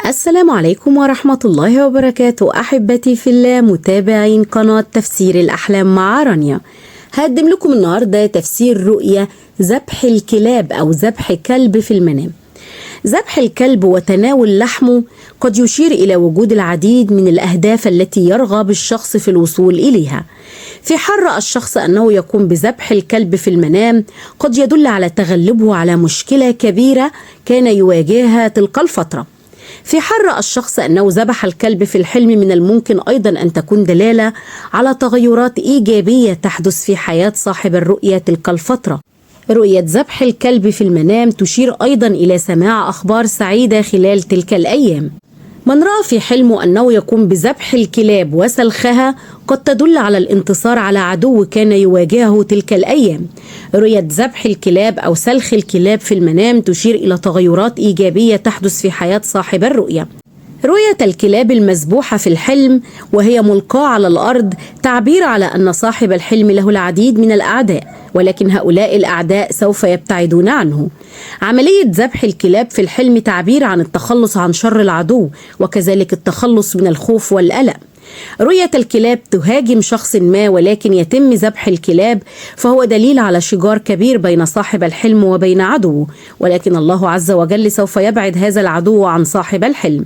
السلام عليكم ورحمة الله وبركاته. أحبتي في الله متابعين قناة تفسير الأحلام مع رانيا، هقدم لكم النهاردة تفسير رؤية ذبح الكلاب أو ذبح كلب في المنام. ذبح الكلب وتناول لحمه قد يشير إلى وجود العديد من الأهداف التي يرغب الشخص في الوصول إليها. في حال رأى الشخص أنه يقوم بذبح الكلب في المنام قد يدل على تغلبه على مشكلة كبيرة كان يواجهها تلك الفترة. في حال رأى الشخص أنه ذبح الكلب في الحلم من الممكن أيضا أن تكون دلالة على تغيرات إيجابية تحدث في حياة صاحب الرؤية تلك الفترة. رؤية ذبح الكلب في المنام تشير أيضا إلى سماع أخبار سعيدة خلال تلك الأيام. من رأى في حلمه أنه يقوم بذبح الكلاب وسلخها قد تدل على الانتصار على عدو كان يواجهه تلك الأيام. رؤية ذبح الكلاب أو سلخ الكلاب في المنام تشير إلى تغيرات إيجابية تحدث في حياة صاحب الرؤية. رؤية الكلاب المذبوحة في الحلم وهي ملقاة على الأرض تعبير على أن صاحب الحلم له العديد من الأعداء، ولكن هؤلاء الأعداء سوف يبتعدون عنه. عملية ذبح الكلاب في الحلم تعبير عن التخلص عن شر العدو، وكذلك التخلص من الخوف والقلق. رؤية الكلاب تهاجم شخص ما ولكن يتم ذبح الكلاب فهو دليل على شجار كبير بين صاحب الحلم وبين عدوه، ولكن الله عز وجل سوف يبعد هذا العدو عن صاحب الحلم.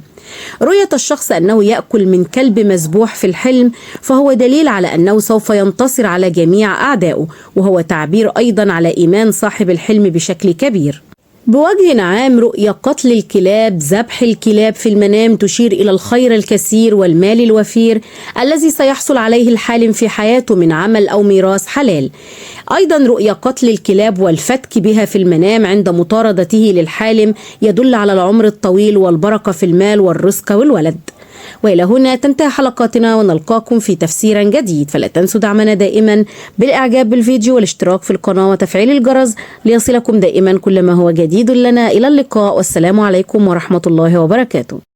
رؤية الشخص أنه يأكل من كلب مذبوح في الحلم فهو دليل على أنه سوف ينتصر على جميع أعدائه، وهو تعبير أيضا على إيمان صاحب الحلم بشكل كبير. بوجه عام رؤية قتل الكلاب ذبح الكلاب في المنام تشير إلى الخير الكثير والمال الوفير الذي سيحصل عليه الحالم في حياته من عمل أو ميراث حلال. أيضا رؤية قتل الكلاب والفتك بها في المنام عند مطاردته للحالم يدل على العمر الطويل والبركة في المال والرزق والولد. وإلى هنا تنتهي حلقاتنا ونلقاكم في تفسير جديد، فلا تنسوا دعمنا دائما بالإعجاب بالفيديو والاشتراك في القناة وتفعيل الجرس ليصلكم دائما كل ما هو جديد لنا. إلى اللقاء والسلام عليكم ورحمة الله وبركاته.